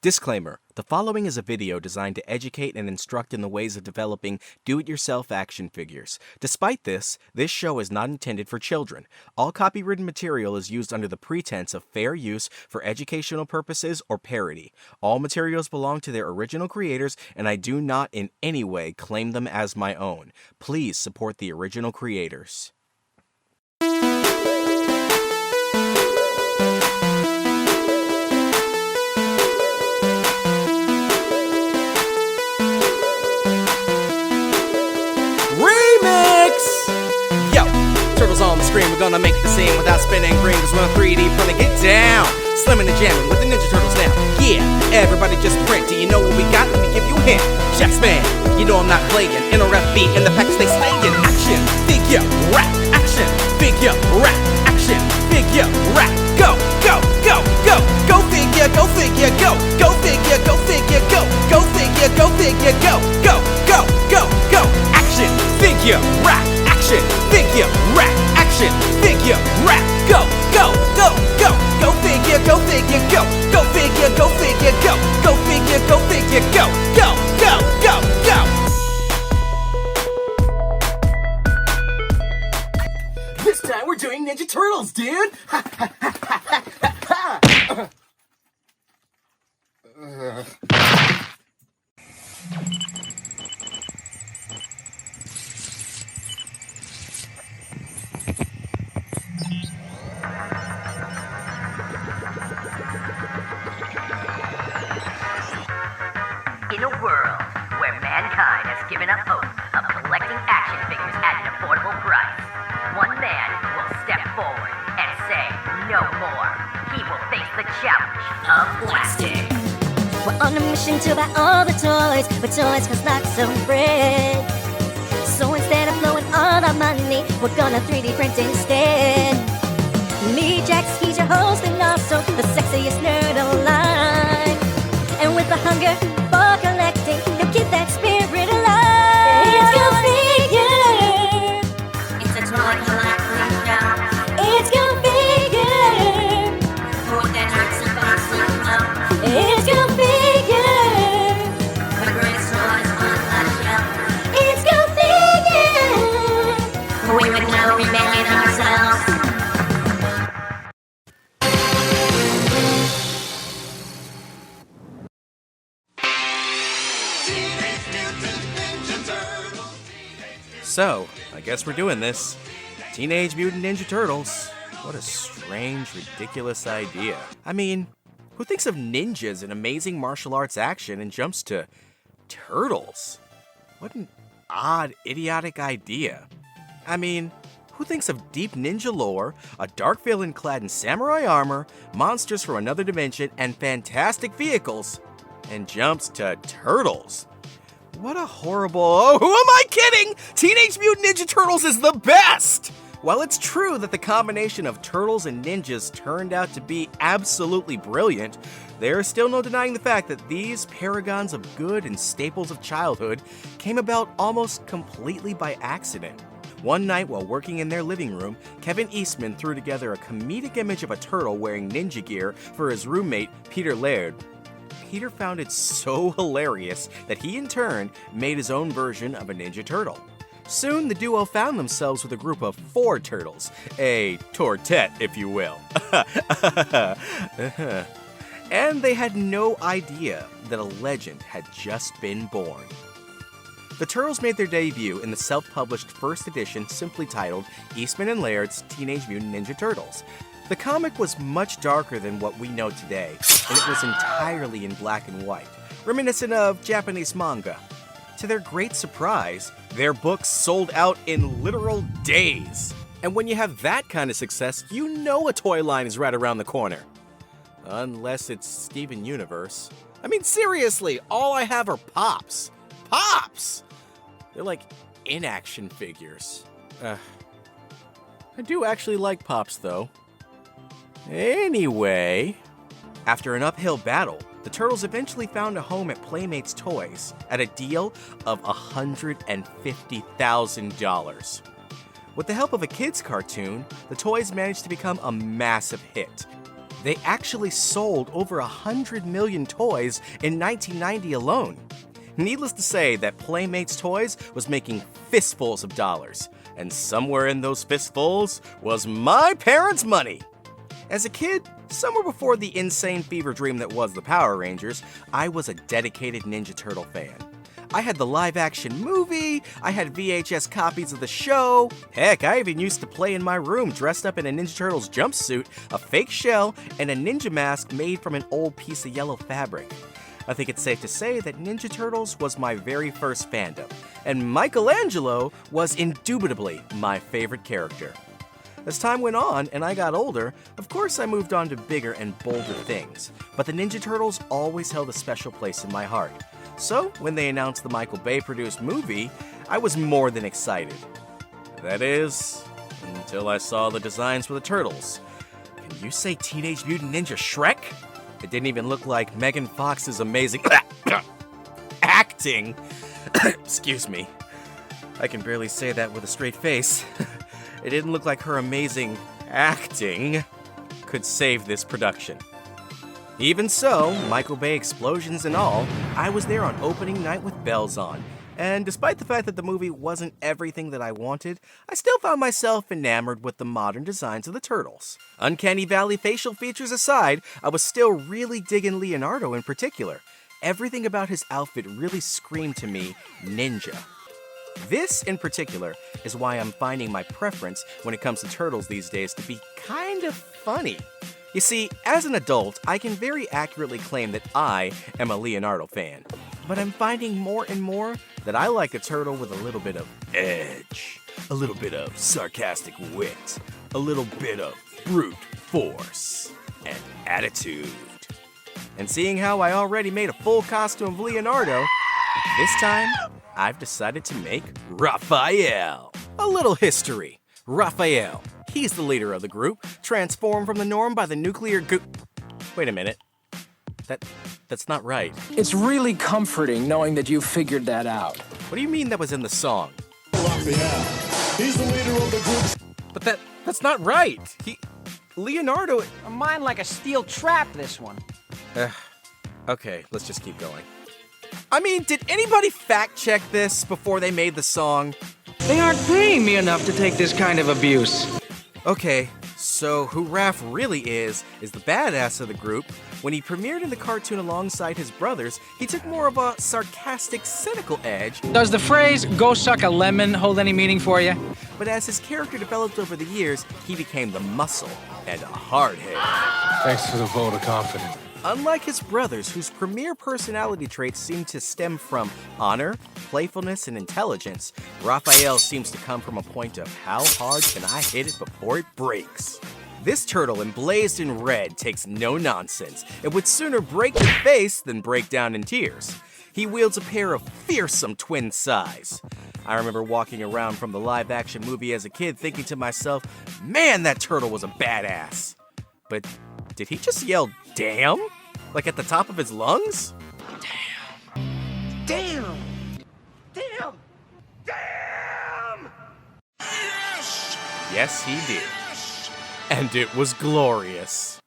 Disclaimer: the following is a video designed to educate and instruct in the ways of developing do-it-yourself action figures. Despite this show is not intended for children. All copywritten material is used under the pretense of fair use for educational purposes or parody. All materials belong to their original creators, and I do not in any way claim them as my own. Please support the original creators. On the screen, we're gonna make the scene without spinning green, cause we're 3D printing it down. Slimming and jamming with the Ninja Turtles now. Yeah, everybody just print. Do you know what we got? Let me give you a hint. Chef's man, you know I'm not playing. NRF beat and the packs they slaying. Action, figure, rap, action, figure, rap, action, figure, rap. Go, go, go, go, go figure, go figure, go, go figure, go figure, go, go figure, go figure, go, go, go, go, go. Action, figure, rap, action, figure, rap, action, figure, rap, go, go, go, go, go figure, go figure, go, go figure, go figure, go, go figure, go figure, go, go, go, go, go. This time we're doing Ninja Turtles, dude. In a world where mankind has given up hope of collecting action figures at an affordable price, one man will step forward and say no more. He will face the challenge of plastic. We're on a mission to buy all the toys, but toys cost lots of bread. So instead of blowing all our money, we're gonna 3D print instead. Me, Jax, he's your host and also the sexiest nerd alive. And with the hunger for collecting, he'll keep that spirit alive. It's Go Figure. It's a toy collecting show. It's Go Figure. For that hurts and bugs and love. It's Go Figure. The greatest toys on the shelf. It's Go Figure. We would know we made it ourselves. So, I guess we're doing this. Teenage Mutant Ninja Turtles. What a strange, ridiculous idea. I mean, who thinks of ninjas and amazing martial arts action and jumps to turtles? What an odd, idiotic idea. I mean, who thinks of deep ninja lore, a dark villain clad in samurai armor, monsters from another dimension, and fantastic vehicles, and jumps to turtles? What a horrible... Oh, who am I kidding? Teenage Mutant Ninja Turtles is the best! While it's true that the combination of turtles and ninjas turned out to be absolutely brilliant, there is still no denying the fact that these paragons of good and staples of childhood came about almost completely by accident. One night while working in their living room, Kevin Eastman threw together a comedic image of a turtle wearing ninja gear for his roommate, Peter Laird. Peter found it so hilarious that he in turn made his own version of a Ninja Turtle. Soon the duo found themselves with a group of 4 turtles, a tortet if you will. And they had no idea that a legend had just been born. The Turtles made their debut in the self-published first edition simply titled Eastman and Laird's Teenage Mutant Ninja Turtles. The comic was much darker than what we know today, and it was entirely in black and white, reminiscent of Japanese manga. To their great surprise, their books sold out in literal days. And when you have that kind of success, you know a toy line is right around the corner. Unless it's Steven Universe. I mean, seriously, all I have are Pops. Pops! They're like in-action figures. I do actually like Pops, though. Anyway, after an uphill battle, the Turtles eventually found a home at Playmates Toys at a deal of $150,000. With the help of a kids' cartoon, the toys managed to become a massive hit. They actually sold over 100 million toys in 1990 alone. Needless to say that Playmates Toys was making fistfuls of dollars, and somewhere in those fistfuls was my parents' money. As a kid, somewhere before the insane fever dream that was the Power Rangers, I was a dedicated Ninja Turtle fan. I had the live-action movie, I had VHS copies of the show. Heck, I even used to play in my room dressed up in a Ninja Turtles jumpsuit, a fake shell, and a ninja mask made from an old piece of yellow fabric. I think it's safe to say that Ninja Turtles was my very first fandom, and Michelangelo was indubitably my favorite character. As time went on and I got older, of course I moved on to bigger and bolder things, but the Ninja Turtles always held a special place in my heart. So, when they announced the Michael Bay-produced movie, I was more than excited. That is, until I saw the designs for the Turtles. Can you say Teenage Mutant Ninja Shrek? It didn't even look like Megan Fox's amazing acting. Excuse me. I can barely say that with a straight face. It didn't look like her amazing acting could save this production. Even so, Michael Bay explosions and all, I was there on opening night with bells on. And despite the fact that the movie wasn't everything that I wanted, I still found myself enamored with the modern designs of the Turtles. Uncanny Valley facial features aside, I was still really digging Leonardo in particular. Everything about his outfit really screamed to me ninja. This, in particular, is why I'm finding my preference when it comes to Turtles these days to be kind of funny. You see, as an adult, I can very accurately claim that I am a Leonardo fan. But I'm finding more and more that I like a turtle with a little bit of edge, a little bit of sarcastic wit, a little bit of brute force, and attitude. And seeing how I already made a full costume of Leonardo, this time, I've decided to make Raphael. A little history. Raphael. He's the leader of the group, transformed from the norm by the nuclear goo... Wait a minute. That's not right. It's really comforting knowing that you figured that out. What do you mean that was in the song? Raphael. He's the leader of the group. But that's not right. Leonardo... Mine like a steel trap, this one. Okay, let's just keep going. I mean, did anybody fact check this before they made the song? They aren't paying me enough to take this kind of abuse. Okay, so who Raph really is the badass of the group. When he premiered in the cartoon alongside his brothers, he took more of a sarcastic, cynical edge. Does the phrase, go suck a lemon, hold any meaning for you? But as his character developed over the years, he became the muscle and a hardhead. Thanks for the vote of confidence. Unlike his brothers, whose premier personality traits seem to stem from honor, playfulness, and intelligence, Raphael seems to come from a point of how hard can I hit it before it breaks. This turtle, emblazed in red, takes no nonsense. It would sooner break your face than break down in tears. He wields a pair of fearsome twin size. I remember walking around from the live-action movie as a kid thinking to myself, man, that turtle was a badass. But did he just yell, damn? Like at the top of his lungs? Damn! Damn! Yes! Yes, he did. And it was glorious.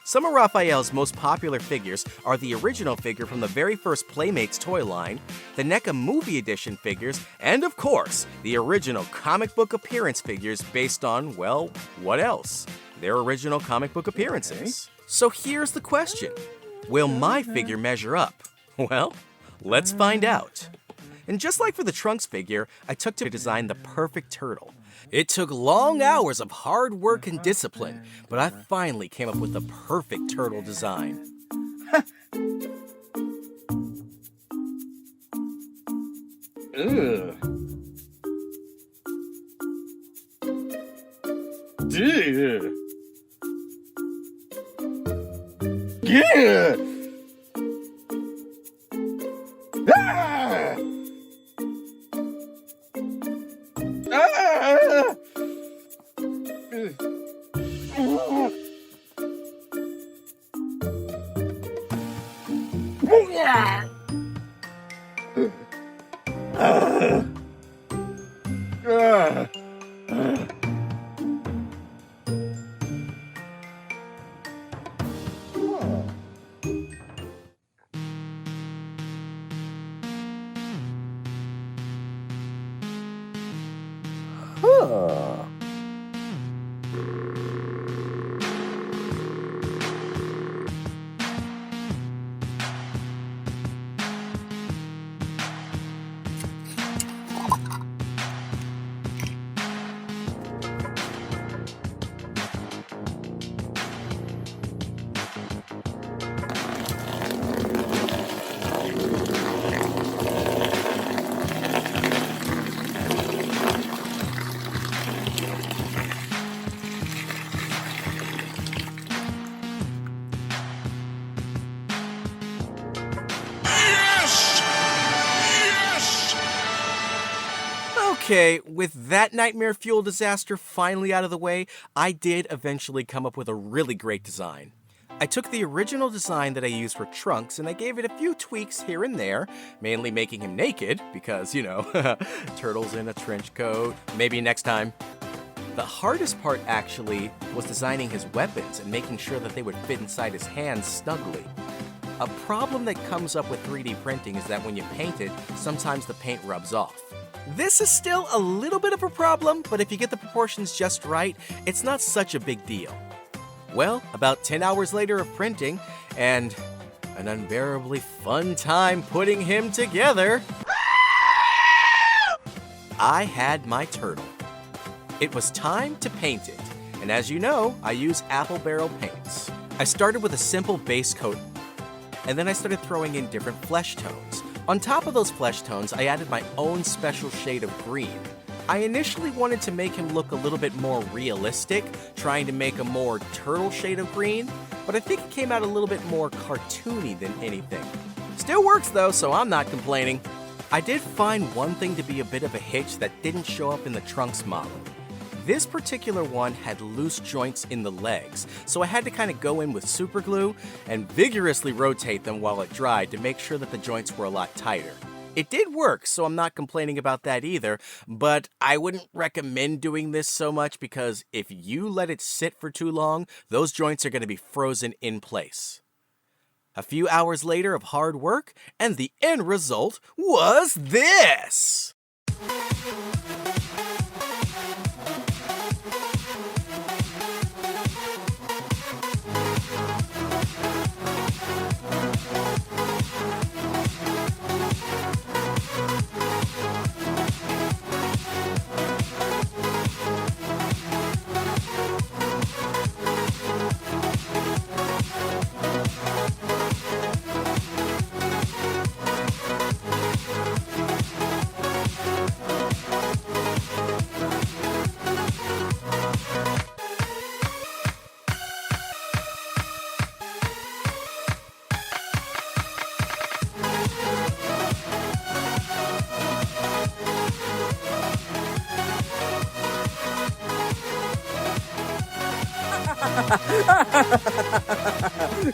Some of Raphael's most popular figures are the original figure from the very first Playmates toy line, the NECA Movie Edition figures, and of course, the original comic book appearance figures based on, well, what else? Their original comic book appearances. So here's the question. Will my figure measure up? Well, let's find out. And just like for the Trunks figure, I took to design the perfect turtle. It took long hours of hard work and discipline, but I finally came up with the perfect turtle design. Ugh. Ugh. Yeah. Ah! Ah! Okay, with that nightmare fuel disaster finally out of the way, I did eventually come up with a really great design. I took the original design that I used for Trunks and I gave it a few tweaks here and there, mainly making him naked, because, turtles in a trench coat, maybe next time. The hardest part, actually, was designing his weapons and making sure that they would fit inside his hands snugly. A problem that comes up with 3D printing is that when you paint it, sometimes the paint rubs off. This is still a little bit of a problem, but if you get the proportions just right, it's not such a big deal. Well, about 10 hours later of printing, and an unbearably fun time putting him together, I had my turtle. It was time to paint it, and as you know, I use apple barrel paints. I started with a simple base coat, and then I started throwing in different flesh tones. On top of those flesh tones, I added my own special shade of green. I initially wanted to make him look a little bit more realistic, trying to make a more turtle shade of green, but I think it came out a little bit more cartoony than anything. Still works though, so I'm not complaining. I did find one thing to be a bit of a hitch that didn't show up in the Trunks model. This particular one had loose joints in the legs, so I had to kind of go in with super glue and vigorously rotate them while it dried to make sure that the joints were a lot tighter. It did work, so I'm not complaining about that either, but I wouldn't recommend doing this so much because if you let it sit for too long, those joints are going to be frozen in place. A few hours later of hard work, and the end result was this!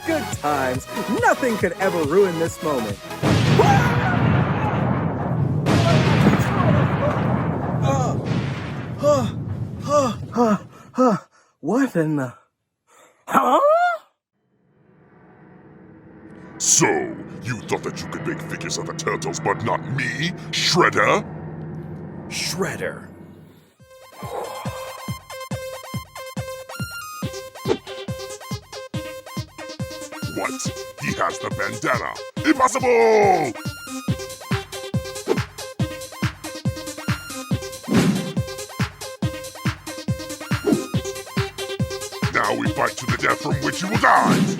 Good times. Nothing could ever ruin this moment. What in the... Huh? So, you thought that you could make figures of the turtles, but not me, Shredder? Shredder. What? He has the bandana! Impossible! Now we fight to the death from which you will die!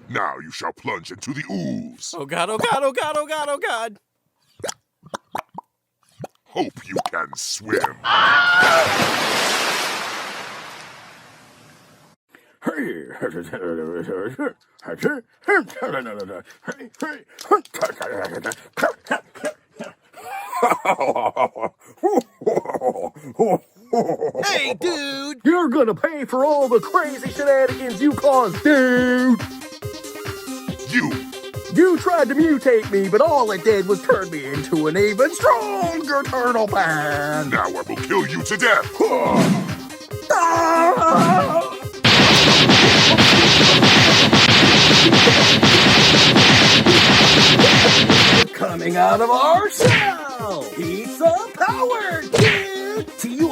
Now you shall plunge into the ooze. Oh god, oh god, oh god, oh god, oh god. Hope you can swim. Hey, dude! You're gonna pay for all the crazy shenanigans you caused, dude! You! You tried to mutate me, but all it did was turn me into an even stronger turtle man! Now I will kill you to death! Ah! Coming out of our shell! Pizza power, dude! Turtle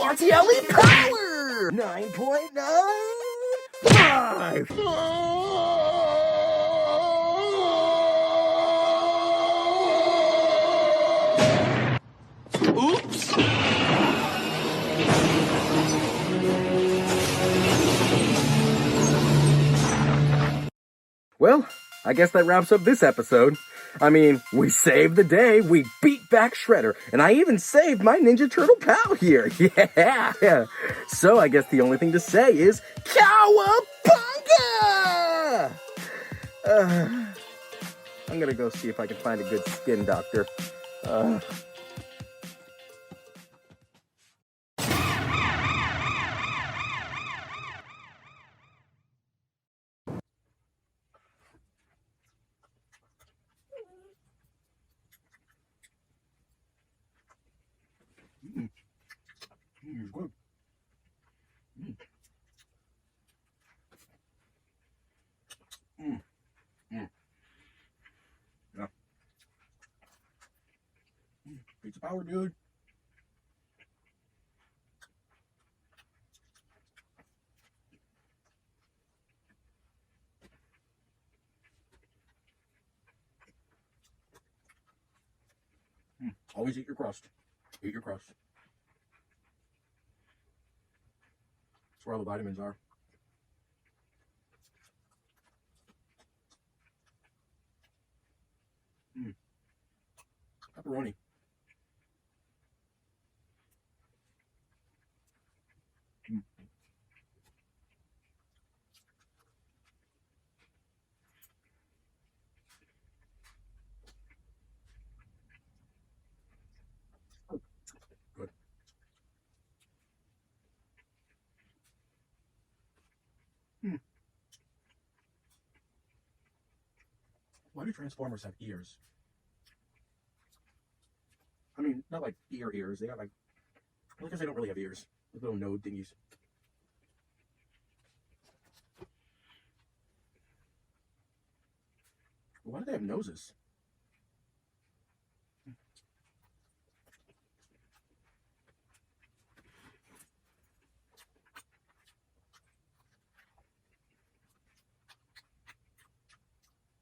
power! 9.95! Oops! Well, I guess that wraps up this episode. I mean, we saved the day, we beat back Shredder, and I even saved my Ninja Turtle pal here. Yeah! So I guess the only thing to say is, Cowabunga! I'm gonna go see if I can find a good skin doctor. Good. Yeah. Pizza power, dude. Always eat your crust. Eat your crust. That's where all the vitamins are. Pepperoni. Good. Why do Transformers have ears? I mean, not like ears. They got like, I guess they don't really have ears. Like little node thingies. Why do they have noses?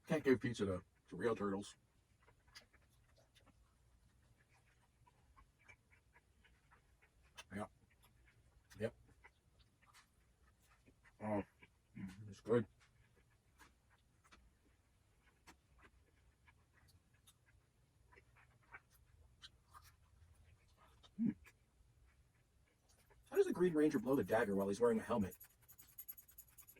Can't give pizza to real turtles. Yep. Yep. Oh, it's good. How does the Green Ranger blow the dagger while he's wearing a helmet?